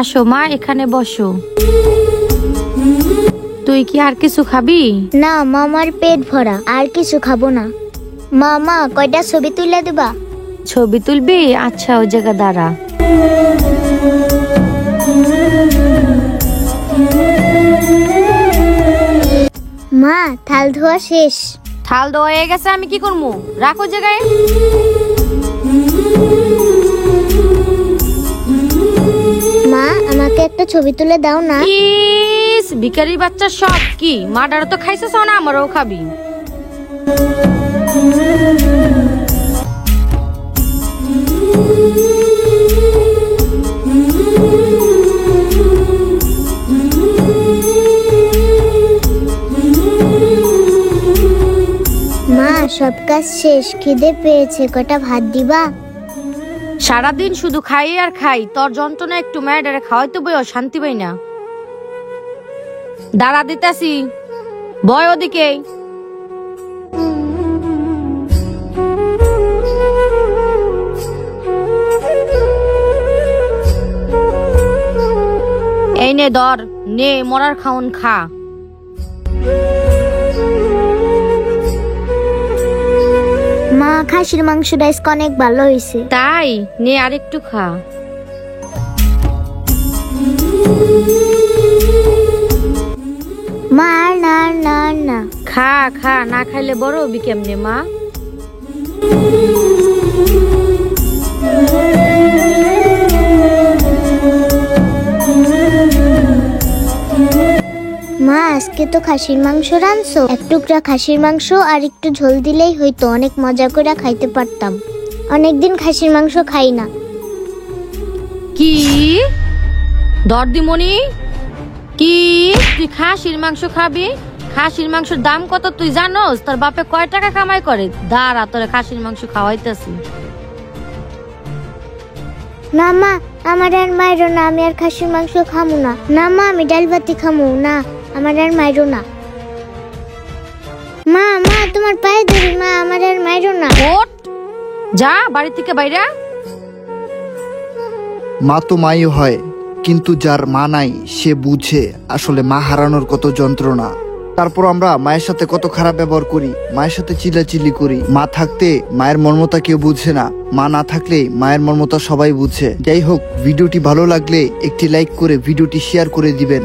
আসো মা, এখানে বসো। তুই কি আর কিছু খাবি? না মা, আমার পেট ভরা, আর কিছু খাবো না। মামা কয়টা ছবি তুলে দিবা? ছবি তুলবি? আচ্ছা, ওই জায়গা দাঁড়া। মা থাল ধোয়া শেষ। থাল দেওয়া হয়ে গেছে, আমি কি করবো? রাখো জায়গায়। মা আমাকে একটা ছবি তুলে দাও না। ইস, ভিখারি বাচ্চা সব কি! মাডারও তো খাইছিস না, আমারও খাবি। মা সব কাজ শেষ, খিদে পেয়েছে, কটা ভাত দিবা? সারাদিন শুধু খাই আর খাই, তোর যন্ত্রণা একটু মেয়েটারে খাওয়াইতে বইও শান্তি পাই না। দাঁড়া দিতাছি, বয় ওদিকে। এই নে ধর, নে মরার খাউন খা। মা খাসির মাংসটা আজকে অনেক ভালো হয়েছে। তাই? নে আর একটু খা। মা আর না আর না আর না। খা খা, না খাইলে বড় হবি কেমনে মা? মা আজকে তো খাসির মাংস রাঁধছো, এক টুকরা খাসির মাংস আর একটু ঝোল দিলেই হইতো, অনেক মজা করে খাইতে পারতাম। অনেকদিন খাসির মাংস খাই না। কি দরদিমণি, কি তুই খাসির মাংস খাবি? খাসির মাংসের দাম কত তুই জানোস? তোর বাপে কয় টাকা কামাই করে? দাঁড়া, তোরে খাসির মাংস খাওয়াইতেছি। না মা, আমার আর মাইরো না, আমি আর খাসির মাংস খামু না। না মা, আমি ডাল ভাতি খামু না, আমার আর মাইরো না। মা মা তোমার পায়ে ধরি, মা আমার আর মাইরো না। ওঠ, যা বাড়ি থেকে বাইরে। মা তো মাই হয়, কিন্তু যার মা নাই সে বুঝে আসলে মা হারানোর কত যন্ত্রণা। তারপর আমরা মায়ের সাথে কত খারাপ ব্যবহার করি, মায়ের সাথে চিল্লাচিল্লি করি। মা থাকতে মায়ের মর্মতা কেউ বুঝে না, মা না থাকলে মায়ের মর্মতা সবাই বুঝে। যাই হোক, ভিডিওটি ভালো লাগলে একটি লাইক করে ভিডিওটি শেয়ার করে দিবেন।